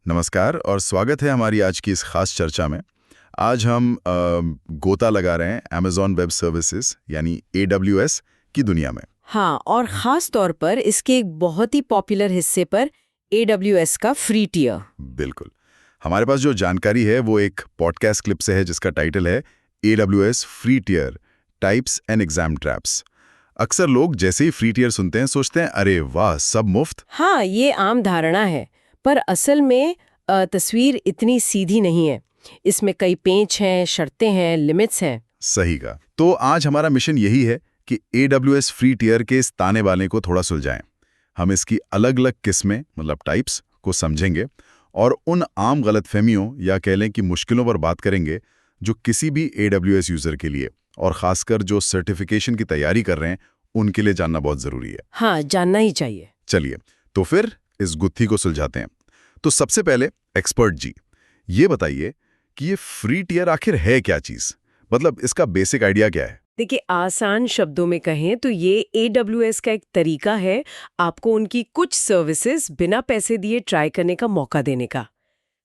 नमस्कार और स्वागत है हमारी आज की इस खास चर्चा में। आज हम गोता लगा रहे हैं Amazon वेब सर्विसेज यानी AWS की दुनिया में। हाँ, और ख़ास तौर पर इसके एक बहुत ही पॉपुलर हिस्से पर AWS का फ्री टियर। बिल्कुल। हमारे पास जो जानकारी है वो एक पॉडकास्ट क्लिप से है जिसका टाइटल है AWS free tier types and exam traps. अक्सर लोग जैसे ही फ्री टियर सुनते हैं सोचते हैं अरे वाह सब मुफ्त। हाँ, ये आम धारणा है, पर असल में तस्वीर इतनी सीधी नहीं है। इसमें कई पेंच हैं, शर्तें हैं, लिमिट्स हैं। सही का। तो आज हमारा मिशन यही है कि AWS फ्री टियर के इस ताने बाने को थोड़ा सुलझाएं। हम इसकी अलग अलग किस्में मतलब टाइप्स को समझेंगे और उन आम गलतफहमियों या कह लें कि मुश्किलों पर बात करेंगे जो किसी भी AWS यूजर के लिए और खासकर जो सर्टिफिकेशन की तैयारी कर रहे हैं उनके लिए जानना बहुत जरूरी है। हाँ, जानना ही चाहिए। चलिए तो फिर इस गुत्थी को सुलझाते हैं। तो सबसे पहले एक्सपर्ट जी, ये बताइए कि ये फ्री टियर आखिर है क्या चीज, मतलब इसका बेसिक आइडिया क्या है? देखिए, आसान शब्दों में कहें तो ये AWS का एक तरीका है आपको उनकी कुछ सर्विसेज बिना पैसे दिए ट्राई करने का मौका देने का।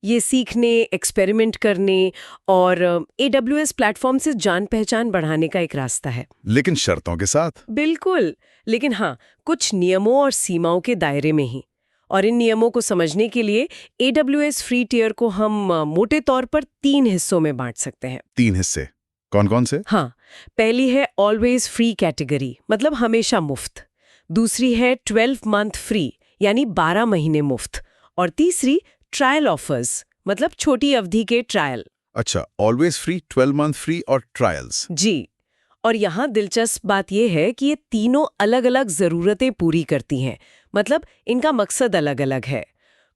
ये सीखने, एक्सपेरिमेंट करने और AWS प्लेटफॉर्म से जान पहचान बढ़ाने का एक रास्ता है। लेकिन शर्तों के साथ। बिल्कुल, लेकिन हाँ, कुछ नियमों और सीमाओं के दायरे में ही। और इन नियमों को समझने के लिए AWS फ्री टियर को हम मोटे तौर पर 3 हिस्सों में बांट सकते हैं। 3 हिस्से कौन कौन से? हाँ, पहली है ऑलवेज फ्री कैटेगरी, मतलब हमेशा मुफ्त। दूसरी है 12 मंथ फ्री, यानी 12 महीने मुफ्त। और तीसरी ट्रायल ऑफर्स, मतलब छोटी अवधि के ट्रायल। अच्छा, ऑलवेज फ्री, 12 मंथ फ्री और ट्रायल्स। जी, और यहाँ दिलचस्प बात यह है कि ये तीनों अलग अलग ज़रूरतें पूरी करती हैं, मतलब इनका मकसद अलग अलग है।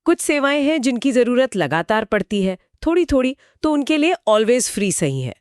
कुछ सेवाएं हैं जिनकी ज़रूरत लगातार पड़ती है, थोड़ी थोड़ी, तो उनके लिए ऑलवेज फ्री सही है।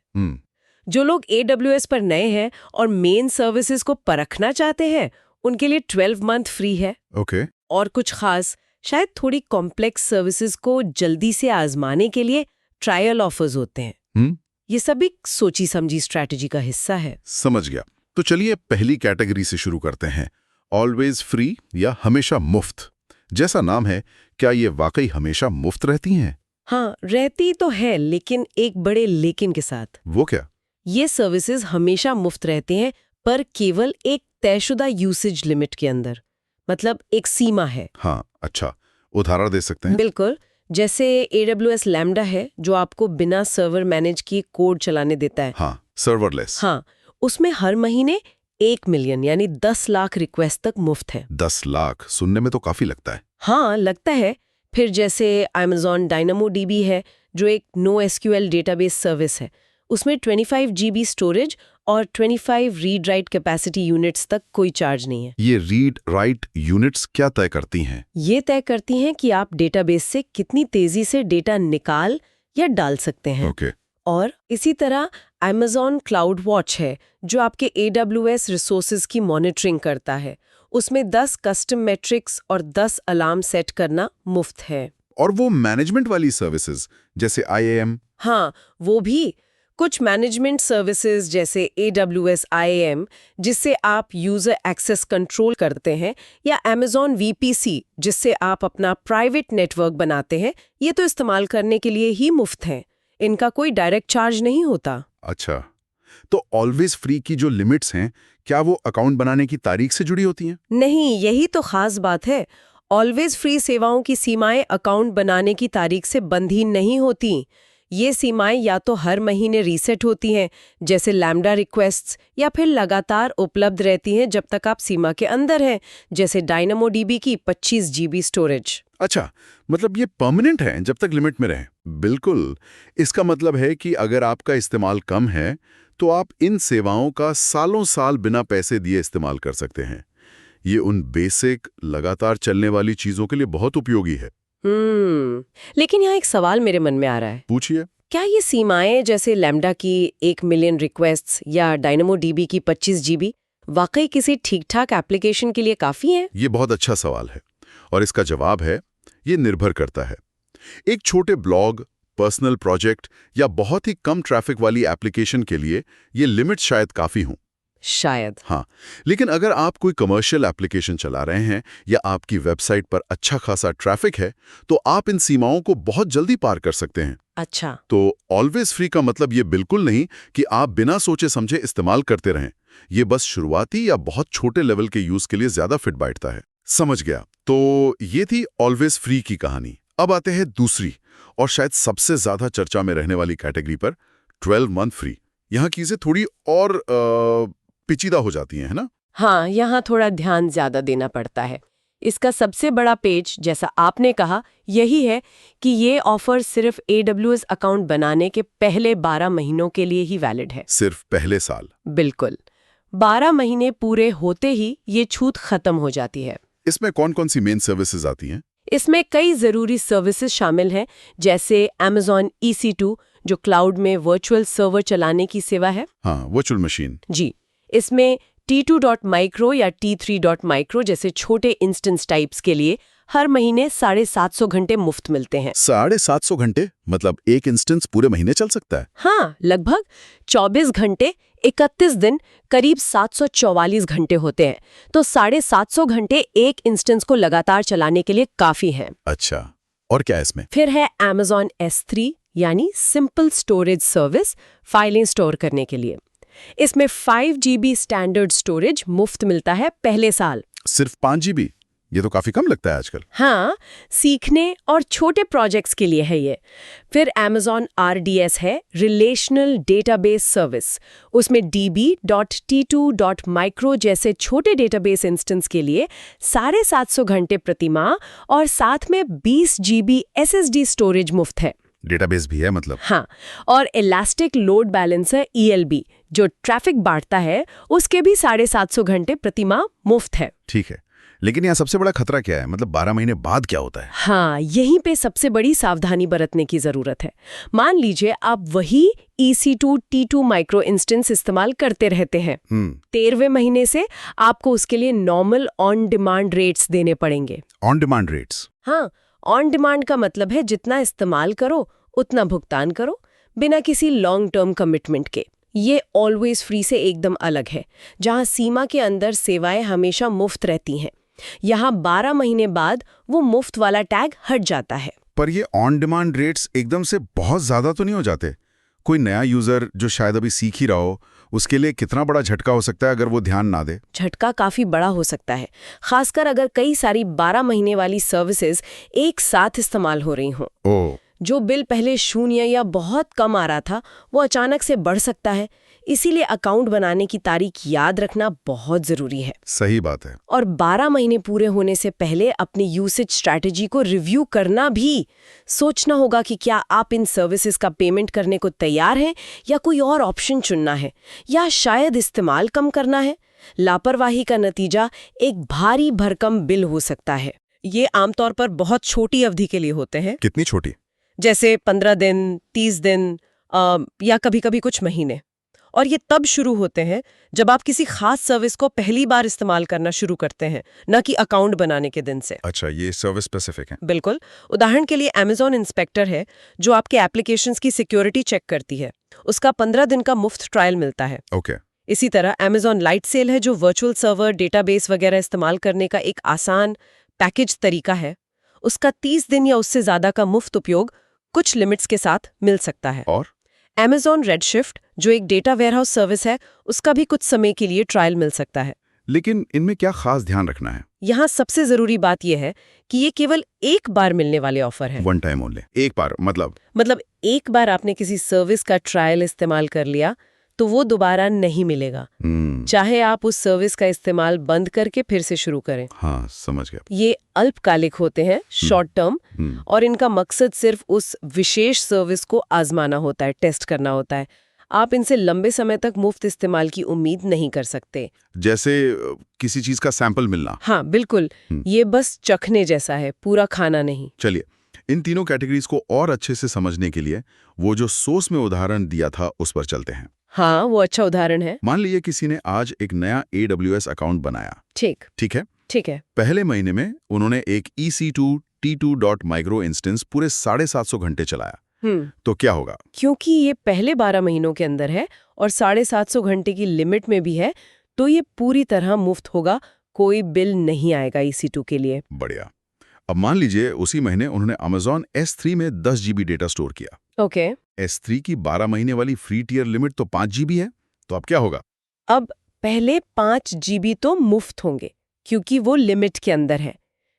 जो लोग AWS पर नए हैं और मेन सर्विसेज को परखना चाहते हैं, उनके लिए 12 मंथ फ्री है। ओके। और कुछ खास, शायद थोड़ी कॉम्प्लेक्स सर्विसेज को जल्दी से आजमाने के लिए ट्रायल ऑफर्स होते हैं। ये सभी सोची समझी स्ट्रैटेजी का हिस्सा है। समझ गया। तो चलिए पहली कैटेगरी से शुरू करते हैं, ऑलवेज फ्री या हमेशा मुफ्त। जैसा नाम है, क्या ये वाकई हमेशा मुफ्त रहती हैं? हाँ, रहती तो है, लेकिन एक बड़े लेकिन के साथ। वो क्या? ये सर्विसेज हमेशा मुफ्त रहते हैं, पर केवल एक तयशुदा यूसेज लिमिट के अंदर, मतलब एक सीमा है। हाँ, अच्छा, उदाहरण दे सकते हैं? बिल्कुल, जैसे AWS लैम्डा है जो आपको बिना सर्वर मैनेज किए कोड चलाने देता है। हाँ, सर्वरलेस। हाँ, उसमें हर महीने 1 मिलियन यानी 10 लाख रिक्वेस्ट तक मुफ्त है। 10 लाख सुनने में तो काफी लगता है। हाँ, लगता है। फिर जैसे Amazon DynamoDB है जो एक NoSQL डेटाबेस सर्विस है, उसमें 25 GB स्टोरेज और 25 रीड राइट कैपेसिटी यूनिट्स तक कोई चार्ज नहीं है। ये रीड राइट यूनिट्स क्या तय करती हैं? ये तय करती हैं कि आप डेटाबेस से कितनी तेजी से डेटा निकाल या डाल सकते हैं। ओके। और इसी तरह Amazon CloudWatch है जो आपके AWS रिसोर्सेज की मॉनिटरिंग करता है। उसमें 10 कस्टम मैट्रिक्स और 10 अलार्म सेट करना मुफ्त है। और वो मैनेजमेंट वाली सर्विसेज जैसे IAM? हाँ, वो भी। कुछ मैनेजमेंट सर्विसेज जैसे AWS IAM, जिससे आप यूजर एक्सेस कंट्रोल करते हैं, या Amazon VPC, जिससे आप अपना प्राइवेट नेटवर्क बनाते हैं, ये तो इस्तेमाल करने के लिए ही मुफ्त हैं। इनका कोई डायरेक्ट चार्ज नहीं होता। अच्छा, तो ऑलवेज फ्री की जो लिमिट्स हैं, क्या वो अकाउंट बनाने की तारीख से जुड़ी होती हैं? नहीं, यही तो खास बात है। ऑलवेज फ्री सेवाओं की सीमाएं अकाउंट बनाने की तारीख से बंधी नहीं होती। ये सीमाएं या तो हर महीने रीसेट होती हैं, जैसे लैम्डा रिक्वेस्ट्स, या फिर लगातार उपलब्ध रहती हैं जब तक आप सीमा के अंदर हैं, जैसे DynamoDB की 25 GB स्टोरेज। अच्छा, मतलब ये परमानेंट है जब तक लिमिट में रहे। बिल्कुल। इसका मतलब है कि अगर आपका इस्तेमाल कम है तो आप इन सेवाओं का सालों साल बिना पैसे दिए इस्तेमाल कर सकते हैं। ये उन बेसिक लगातार चलने वाली चीजों के लिए बहुत उपयोगी है। लेकिन यहाँ एक सवाल मेरे मन में आ रहा है। पूछिए। क्या ये सीमाएं जैसे लैम्डा की 1 मिलियन रिक्वेस्ट्स या DynamoDB की 25 GB वाकई किसी ठीक-ठाक एप्लीकेशन के लिए काफी हैं? ये बहुत अच्छा सवाल है और इसका जवाब है, ये निर्भर करता है। एक छोटे ब्लॉग, पर्सनल प्रोजेक्ट या बहुत ही कम ट्रैफिक वाली एप्लीकेशन के लिए ये लिमिट शायद काफी हों। शायद। हाँ, लेकिन अगर आप कोई कमर्शियल एप्लीकेशन चला रहे हैं या आपकी वेबसाइट पर अच्छा खासा ट्रैफिक है, तो आप इन सीमाओं को बहुत जल्दी पार कर सकते हैं। अच्छा। तो ऑलवेज फ्री का मतलब ये बिल्कुल नहीं कि आप बिना सोचे समझे इस्तेमाल करते रहें। ये बस शुरुआती या बहुत छोटे लेवल के यूज के लिए ज्यादा फिट बैठता है। समझ गया। तो ये थी ऑलवेज फ्री की कहानी। अब आते हैं दूसरी और शायद सबसे ज्यादा चर्चा में रहने वाली कैटेगरी पर, 12 मंथ फ्री। यहाँ चीजें थोड़ी और पेचीदा हो जाती हैं, है ना? हाँ, यहाँ थोड़ा ध्यान ज्यादा देना पड़ता है। इसका सबसे बड़ा पेच, जैसा आपने कहा, यही है कि ये ऑफर सिर्फ AWS अकाउंट बनाने के पहले 12 महीनों के लिए ही वैलिड है। सिर्फ पहले साल? बिल्कुल। 12 महीने पूरे होते ही ये छूट खत्म हो जाती है। इसमें कौन कौन सी मेन सर्विसेज आती हैं? इसमें कई जरूरी सर्विसेज शामिल हैं, जैसे Amazon EC2 जो क्लाउड में वर्चुअल सर्वर चलाने की सेवा है। हाँ, वर्चुअल मशीन। जी। इसमें T2.micro या T3.micro जैसे छोटे इंस्टेंस टाइप्स के लिए हर महीने 750 घंटे मुफ्त मिलते हैं। 750 घंटे? मतलब एक इंस्टेंस पूरे महीने चल सकता है? हाँ, लगभग 24 घंटे 31 दिन करीब 744 घंटे होते हैं। तो 750 घंटे एक इंस्टेंस को लगातार चलाने के लिए काफी हैं। अच्छा, और क्या है इसमें? फिर है Amazon S3 यानी सिंपल स्टोरेज सर्विस, फाइलें स्टोर करने के लिए। इसमें 5 GB स्टैंडर्ड स्टोरेज मुफ्त मिलता है पहले साल। सिर्फ 5 GB? ये तो काफी कम लगता है आजकल। हाँ, सीखने और छोटे प्रोजेक्ट्स के लिए है ये। फिर Amazon RDS है, रिलेशनल डेटाबेस सर्विस। उसमें db.t2.micro जैसे छोटे डेटाबेस इंस्टेंस के लिए 750 घंटे प्रति माह और साथ में 20 GB SSD स्टोरेज मुफ्त है। डेटाबेस भी है मतलब? हाँ, और इलास्टिक लोड बैलेंसर ELB जो ट्रैफिक बांटता है, उसके भी 750 घंटे प्रति माह मुफ्त है। ठीक है, लेकिन यहाँ सबसे बड़ा खतरा क्या है? मतलब 12 महीने बाद क्या होता है? हाँ, यहीं पे सबसे बड़ी सावधानी बरतने की जरूरत है। मान लीजिए आप वही EC2 T2 माइक्रो इंस्टेंस इस्तेमाल करते रहते हैं। 13वें महीने से आपको उसके लिए नॉर्मल ऑन डिमांड रेट्स देने पड़ेंगे। On demand rates? हाँ, ऑन डिमांड का मतलब है जितना इस्तेमाल करो उतना भुगतान करो, बिना किसी लॉन्ग टर्म कमिटमेंट के। ये ऑलवेज फ्री से एकदम अलग है, जहां सीमा के अंदर सेवाएं हमेशा मुफ्त रहती हैं। यहाँ 12 महीने बाद वो मुफ्त वाला टैग हट जाता है। पर ये ऑन डिमांड रेट्स एकदम से बहुत ज्यादा तो नहीं हो जाते? कोई नया यूजर जो शायद अभी सीख ही रहा हो, उसके लिए कितना बड़ा झटका हो सकता है अगर वो ध्यान ना दे? झटका काफी बड़ा हो सकता है, खासकर अगर कई सारी 12 महीने वाली सर्विसेज एक साथ इस्तेमाल हो रही हों। ओह, जो बिल पहले 0 या बहुत कम आ रहा था, वो अचानक से बढ़ सकता है। इसीलिए अकाउंट बनाने की तारीख याद रखना बहुत जरूरी है। सही बात है। और 12 महीने पूरे होने से पहले अपनी यूसेज स्ट्रैटेजी को रिव्यू करना भी। सोचना होगा कि क्या आप इन सर्विसेज का पेमेंट करने को तैयार हैं या कोई और ऑप्शन चुनना है, या शायद इस्तेमाल कम करना है। लापरवाही का नतीजा एक भारी भरकम बिल हो सकता है। ये आमतौर पर बहुत छोटी अवधि के लिए होते हैं। कितनी छोटी? जैसे 15 दिन, 30 दिन या कभी-कभी कुछ महीने। और ये तब शुरू होते हैं जब आप किसी खास सर्विस को पहली बार इस्तेमाल करना शुरू करते हैं, न कि अकाउंट बनाने के दिन से। अच्छा, ये सर्विस स्पेसिफिक है? बिल्कुल। उदाहरण के लिए Amazon इंस्पेक्टर है, जो आपके एप्लीकेशंस की सिक्योरिटी चेक करती है। उसका 15 दिन का मुफ्त ट्रायल मिलता है। ओके। इसी तरह Amazon लाइट सेल है, जो वर्चुअल सर्वर, डेटाबेस वगैरह इस्तेमाल करने का एक आसान पैकेज तरीका है। उसका 30 दिन या उससे ज्यादा का मुफ्त उपयोग कुछ लिमिट्स के साथ मिल सकता है। और Amazon Redshift जो एक डेटा वेयरहाउस सर्विस है, उसका भी कुछ समय के लिए ट्रायल मिल सकता है। लेकिन इनमें क्या खास ध्यान रखना है? यहाँ सबसे जरूरी बात यह है कि ये केवल एक बार मिलने वाले ऑफर हैं। One time only? एक बार मतलब एक बार आपने किसी सर्विस का ट्रायल इस्तेमाल कर लिया तो वो दोबारा नहीं मिलेगा, चाहे आप उस सर्विस का इस्तेमाल बंद करके फिर से शुरू करें। हाँ, समझ गया। ये अल्पकालिक होते हैं, शॉर्ट टर्म, और इनका मकसद सिर्फ उस विशेष सर्विस को आजमाना होता है, टेस्ट करना होता है। आप इनसे लंबे समय तक मुफ्त इस्तेमाल की उम्मीद नहीं कर सकते। जैसे किसी चीज का सैंपल मिलना? हाँ, बिल्कुल। ये बस चखने जैसा है, पूरा खाना नहीं। चलिए, इन तीनों कैटेगरीज को और अच्छे से समझने के लिए वो जो सोर्स में उदाहरण दिया था उस पर चलते हैं। हाँ, वो अच्छा उदाहरण है। मान लीजिए किसी ने आज एक नया AWS अकाउंट बनाया। ठीक है। पहले महीने में उन्होंने एक EC2 T2.micro इंस्टेंस पूरे 750 घंटे चलाया। तो क्या होगा? क्योंकि ये पहले 12 महीनों के अंदर है और 750 घंटे की लिमिट में भी है तो ये पूरी तरह मुफ्त होगा, कोई बिल नहीं आएगा EC2 के लिए। बढ़िया। अब मान लीजिए उसी महीने उन्होंने Amazon S3 में 10 GB डेटा स्टोर किया। ओके। S3 की 12 महीने वाली फ्री टियर लिमिट तो 5 GB है, तो अब क्या होगा? अब पहले 5 GB तो मुफ्त होंगे क्योंकि वो लिमिट के अंदर है,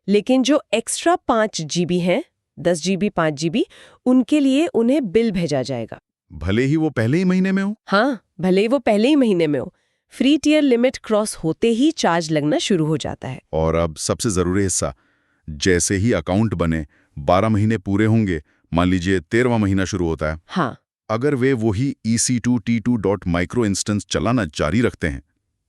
लेकिन जो एक्स्ट्रा 5 GB हैं, 10 GB 5 GB, उनके लिए उन्हें बिल भेजा जाएगा। भले ही वो पहले ही महीने में हो। हाँ, भले ही वो पहले ही महीने में हो, फ्री टियर लिमिट क्रॉस होते ही चार्ज लगना शुरू हो जाता है। और अब सबसे जरूरी हिस्सा, जैसे ही अकाउंट बने 12 महीने पूरे होंगे, मान लीजिए 13वां महीना शुरू होता है। हाँ, अगर वे वही EC2 T2.micro इंस्टेंस चलाना जारी रखते हैं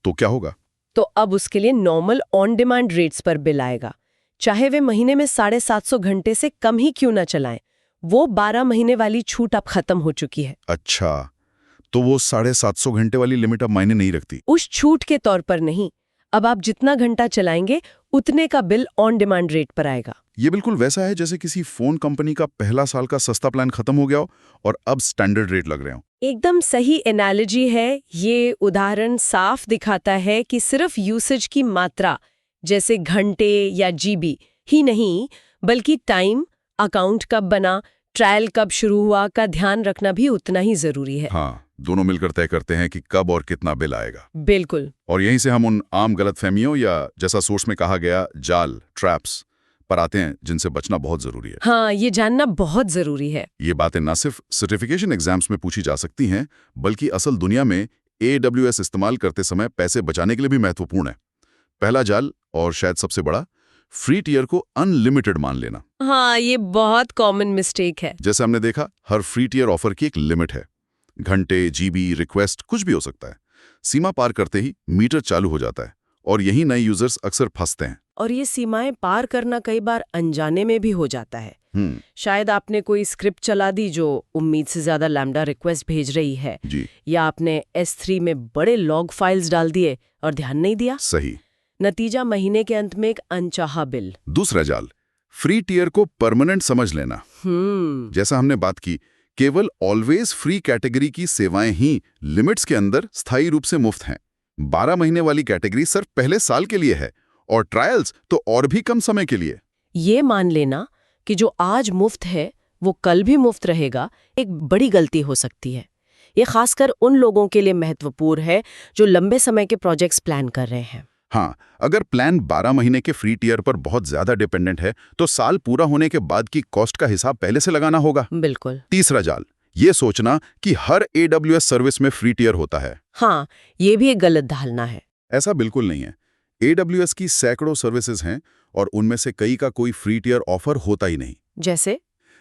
तो क्या होगा? तो अब उसके लिए नॉर्मल ऑन डिमांड रेट्स पर बिल आएगा, चाहे वे महीने में 750 घंटे से कम ही क्यों ना चलाएं। वो 12 महीने वाली छूट अब खत्म हो चुकी है। अच्छा, तो वो 750 घंटे वाली लिमिट अब मायने नहीं रखती। उस छूट के तौर पर नहीं, अब आप जितना घंटा चलाएंगे उतने का बिल ऑन डिमांड रेट पर आएगा। ये बिल्कुल वैसा है जैसे किसी फोन कंपनी का पहला साल का सस्ता प्लान खत्म हो गया हो और अब स्टैंडर्ड रेट लग रहे हो। एकदम सही एनालॉजी है। ये उदाहरण साफ दिखाता है कि सिर्फ यूसेज की मात्रा, जैसे घंटे या GB ही नहीं, बल्कि टाइम, अकाउंट कब बना, ट्रायल कब शुरू हुआ का ध्यान रखना भी उतना ही जरूरी है। हाँ, दोनों मिलकर तय करते हैं कि कब और कितना बिल आएगा। बिल्कुल। और यहीं से हम उन आम गलतफहमियों या जैसा सोर्स में कहा गया जाल, ट्रैप्स पर आते हैं जिनसे बचना बहुत जरूरी है। हाँ, ये जानना बहुत जरूरी है। ये बातें न सिर्फ सर्टिफिकेशन एग्जाम्स में पूछी जा सकती हैं, बल्कि असल दुनिया में AWS इस्तेमाल करते समय पैसे बचाने के लिए भी महत्वपूर्ण है। पहला जाल, और शायद सबसे बड़ा, फ्री टियर को अनलिमिटेड मान लेना। हाँ, ये बहुत कॉमन मिस्टेक है। जैसे हमने देखा, हर फ्री टियर ऑफर की एक लिमिट है। घंटे, GB, रिक्वेस्ट कुछ भी हो सकता है। सीमा पार करते ही मीटर चालू हो जाता है और यही नए यूजर्स अक्सर फंसते हैं। और ये सीमाएं पार करना कई बार अनजाने में भी हो जाता है। शायद आपने कोई स्क्रिप्ट चला दी जो उम्मीद से ज्यादा लैम्डा रिक्वेस्ट भेज रही है जी। या आपने S3 में बड़े लॉग फाइल्स डाल दिए और ध्यान नहीं दिया। सही। नतीजा महीने के अंत में एक अनचाहा बिल। दूसरा जाल, फ्री टियर को परमानेंट समझ लेना। जैसा हमने बात की, केवल ऑलवेज फ्री कैटेगरी की सेवाएं ही लिमिट्स के अंदर स्थायी रूप से मुफ्त हैं। 12 महीने वाली कैटेगरी सिर्फ पहले साल के लिए है और ट्रायल्स तो और भी कम समय के लिए। ये मान लेना कि जो आज मुफ्त है वो कल भी मुफ्त रहेगा, एक बड़ी गलती हो सकती है। ये खासकर उन लोगों के लिए महत्वपूर्ण है जो लंबे समय के प्रोजेक्ट्स प्लान कर रहे हैं। हाँ, अगर प्लान 12 महीने के फ्री टियर पर बहुत ज्यादा डिपेंडेंट है तो साल पूरा होने के बाद की कॉस्ट का हिसाब पहले से लगाना होगा। बिल्कुल। तीसरा जाल, ये सोचना कि हर AWS सर्विस में फ्री टियर होता है। हाँ, ये भी एक गलत धारणा है। ऐसा बिल्कुल नहीं है। AWS की सैकड़ों सर्विसेज हैं और उनमें से कई का कोई फ्री टियर ऑफर होता ही नहीं।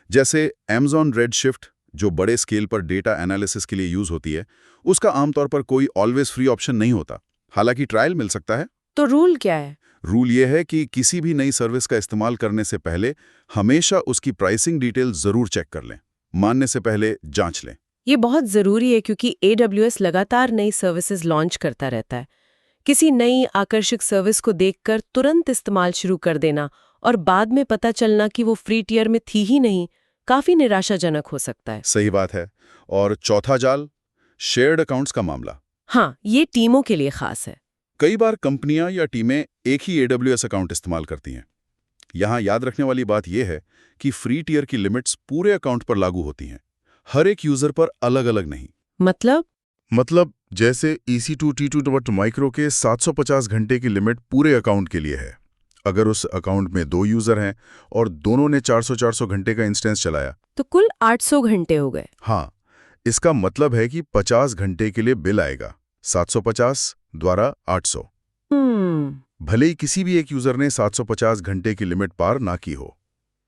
जैसे Amazon Redshift, जो बड़े स्केल पर डेटा एनालिसिस के लिए यूज होती है, उसका आमतौर पर कोई ऑलवेज फ्री ऑप्शन नहीं होता, हालांकि ट्रायल मिल सकता है। तो रूल क्या है? रूल ये है कि किसी भी नई सर्विस का इस्तेमाल करने से पहले हमेशा उसकी प्राइसिंग डिटेल जरूर चेक कर लें। मानने से पहले जांच लें। ये बहुत जरूरी है क्योंकि AWS लगातार नई सर्विसेज लॉन्च करता रहता है। किसी नई आकर्षक सर्विस को देखकर तुरंत इस्तेमाल शुरू कर देना और बाद में पता चलना कि वो फ्री टियर में थी ही नहीं, काफी निराशाजनक हो सकता है। सही बात है। और चौथा जाल, शेयर्ड अकाउंट्स का मामला। हाँ, ये टीमों के लिए खास है। कई बार कंपनियां या टीमें एक ही AWS अकाउंट इस्तेमाल करती हैं। यहां याद रखने वाली बात यह है कि फ्री टियर की लिमिट्स पूरे अकाउंट पर लागू होती हैं, हर एक यूजर पर अलग अलग नहीं। मतलब जैसे EC2 T2.micro के 750 घंटे की लिमिट पूरे अकाउंट के लिए है। अगर उस अकाउंट में 2 यूजर हैं और दोनों ने 400 घंटे का इंस्टेंस चलाया तो कुल 800 घंटे हो गए। हाँ, इसका मतलब है कि 50 घंटे के लिए बिल आएगा, 750 द्वारा 800। भले ही किसी भी एक यूजर ने 750 घंटे की लिमिट पार ना की हो।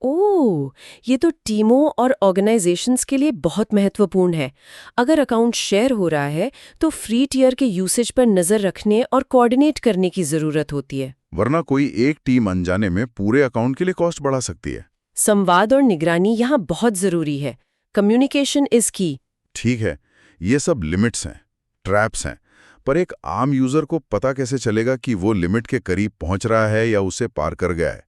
ओह, ये तो टीमों और ऑर्गेनाइजेशंस के लिए बहुत महत्वपूर्ण है। अगर अकाउंट शेयर हो रहा है तो फ्री टियर के यूसेज पर नजर रखने और कोऑर्डिनेट करने की जरूरत होती है, वरना कोई एक टीम अनजाने में पूरे अकाउंट के लिए कॉस्ट बढ़ा सकती है। संवाद और निगरानी यहाँ बहुत जरूरी है। कम्युनिकेशन इज की। ठीक है, ये सब लिमिट्स हैं, ट्रैप्स हैं, पर एक आम यूजर को पता कैसे चलेगा कि वो लिमिट के करीब पहुंच रहा है या उसे पार कर गया है?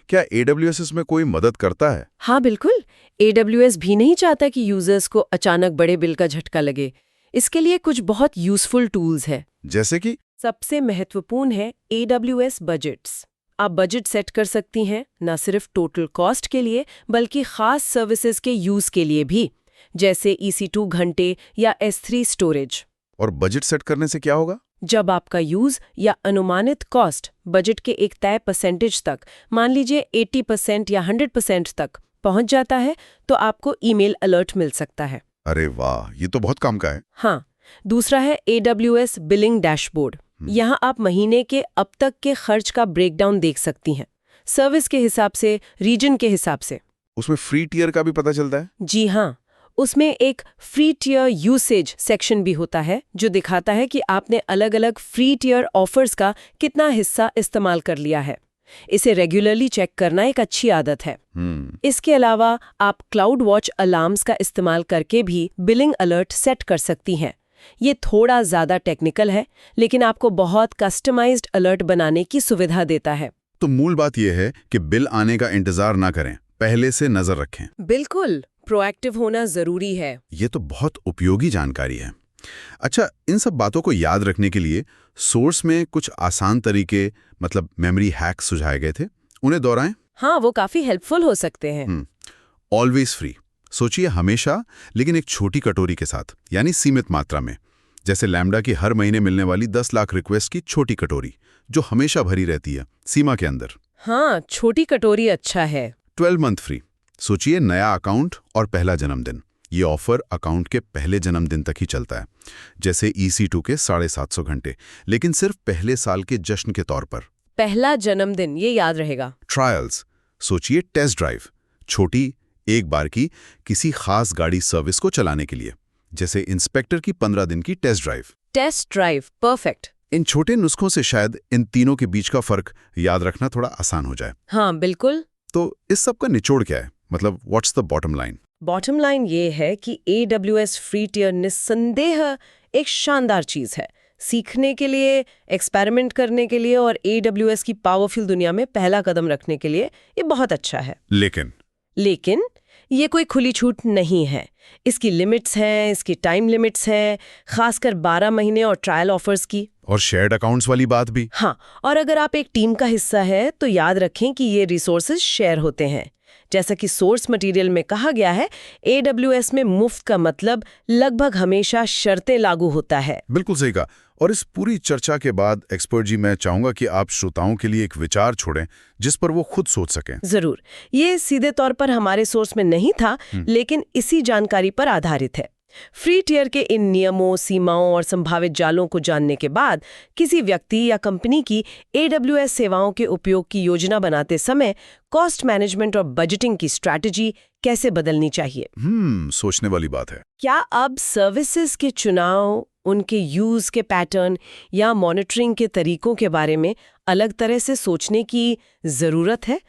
क्या AWS इसमें कोई मदद करता है? हाँ बिल्कुल। AWS भी नहीं चाहता कि यूजर्स को अचानक बड़े बिल का झटका लगे, इसके लिए कुछ बहुत यूजफुल टूल्स हैं। जैसे कि सबसे महत्वपूर्ण है AWS बजट्स। आप बजट सेट कर सकती हैं, न सिर्फ टोटल कॉस्ट के लिए बल्कि खास सर्विसेज के यूज के लिए भी, जैसे EC2 घंटे या S3 स्टोरेज। और बजट सेट करने से क्या होगा? जब आपका यूज या अनुमानित कॉस्ट बजट के एक तय परसेंटेज तक, मान लीजिए 80% या 100% तक पहुंच जाता है, तो आपको ईमेल अलर्ट मिल सकता है। अरे वाह, ये तो बहुत काम का है। हाँ, दूसरा है AWS बिलिंग डैशबोर्ड। यहाँ आप महीने के अब तक के खर्च का ब्रेकडाउन देख सकती हैं, सर्विस के हिसाब से, रीजन के हिसाब से। उसमें फ्री टियर का भी पता चलता है? जी हाँ, उसमें एक फ्री टियर यूसेज सेक्शन भी होता है जो दिखाता है कि आपने अलग-अलग फ्री टियर ऑफर्स का कितना हिस्सा इस्तेमाल कर लिया है। इसे रेगुलरली चेक करना एक अच्छी आदत है। इसके अलावा आप क्लाउड वॉच अलार्म्स का इस्तेमाल करके भी बिलिंग अलर्ट सेट कर सकती हैं। ये थोड़ा ज़्यादा टेक्निकल है, लेकिन आपको बहुत कस्टमाइज्ड अलर्ट बनाने की सुविधा देता है। तो मूल बात यह है कि बिल आने का इंतजार ना करें, पहले से नजर रखें। बिल्कुल, प्रोएक्टिव होना जरूरी है। ये तो बहुत उपयोगी जानकारी है। अच्छा, इन सब बातों को याद रखने के लिए सोर्स में कुछ आसान तरीके, मतलब मेमोरी हैक्स सुझाए गए थे, उन्हें दोहराएं। हाँ, वो काफी हेल्पफुल हो सकते हैं। ऑलवेज फ्री, सोचिए हमेशा, लेकिन एक छोटी कटोरी के साथ, यानी सीमित मात्रा में। जैसे लैम्डा की हर महीने मिलने वाली 10 लाख रिक्वेस्ट की छोटी कटोरी, जो हमेशा भरी रहती है, सीमा के अंदर। हाँ, छोटी कटोरी अच्छा है। 12 मंथ फ्री, सोचिए नया अकाउंट और पहला जन्मदिन। ये ऑफर अकाउंट के पहले जन्मदिन तक ही चलता है, जैसे EC2 के 750 घंटे, लेकिन सिर्फ पहले साल के जश्न के तौर पर। पहला जन्मदिन, ये याद रहेगा। ट्रायल्स, सोचिए टेस्ट ड्राइव, छोटी, एक बार की, किसी खास गाड़ी सर्विस को चलाने के लिए, जैसे इंस्पेक्टर की 15 दिन की test drive. Test drive, perfect. इन छोटे नुस्खों से शायद इन तीनों के बीच का फर्क याद रखना थोड़ा आसान हो जाए। हाँ, बिल्कुल। तो इस सब का निचोड़ क्या है, मतलब what's the bottom line? Bottom line ये है कि AWS फ्री टियर निस्संदेह एक शानदार चीज है, सीखने के लिए, एक्सपेरिमेंट करने के लिए और AWS की पावरफुल दुनिया में पहला कदम रखने के लिए ये बहुत अच्छा है। लेकिन ये कोई खुली छूट नहीं है। इसकी लिमिट्स हैं, इसकी टाइम लिमिट्स हैं, खासकर 12 महीने और ट्रायल ऑफर्स की। और शेयर्ड अकाउंट्स वाली बात भी। हाँ, और अगर आप एक टीम का हिस्सा है तो याद रखें कि ये रिसोर्सेज शेयर होते हैं। जैसा कि सोर्स मटेरियल में कहा गया है, AWS में मुफ्त का मतलब लगभग हमेशा शर्तें लागू होता है। बिल्कुल सही कहा। और इस पूरी चर्चा के बाद एक्सपर्ट जी, मैं चाहूंगा कि आप श्रोताओं के लिए एक विचार छोड़ें जिस पर वो खुद सोच सकें। जरूर। ये सीधे तौर पर हमारे सोर्स में नहीं था, लेकिन इसी जानकारी पर आधारित है। फ्री टियर के इन नियमों, सीमाओं और संभावित जालों को जानने के बाद किसी व्यक्ति या कंपनी की AWS सेवाओं के उपयोग की योजना बनाते समय कॉस्ट मैनेजमेंट और बजटिंग की स्ट्रैटेजी कैसे बदलनी चाहिए? सोचने वाली बात है। क्या अब सर्विसेज के चुनाव, उनके यूज के पैटर्न या मॉनिटरिंग के तरीकों के बारे में अलग तरह से सोचने की जरूरत है?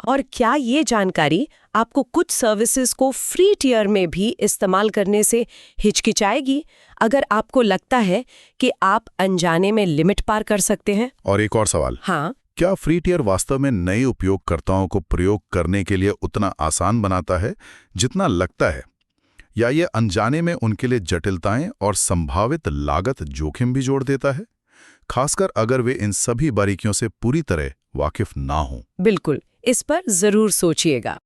और क्या ये जानकारी आपको कुछ सर्विसेज को फ्री टियर में भी इस्तेमाल करने से हिचकिचाएगी, अगर आपको लगता है कि आप अनजाने में लिमिट पार कर सकते हैं? और एक और सवाल। हाँ, क्या फ्री टियर वास्तव में नए उपयोगकर्ताओं को प्रयोग करने के लिए उतना आसान बनाता है जितना लगता है, या ये अनजाने में उनके लिए जटिलताएं और संभावित लागत जोखिम भी जोड़ देता है, खासकर अगर वे इन सभी बारीकियों से पूरी तरह वाकिफ ना हों? बिल्कुल, इस पर जरूर सोचिएगा।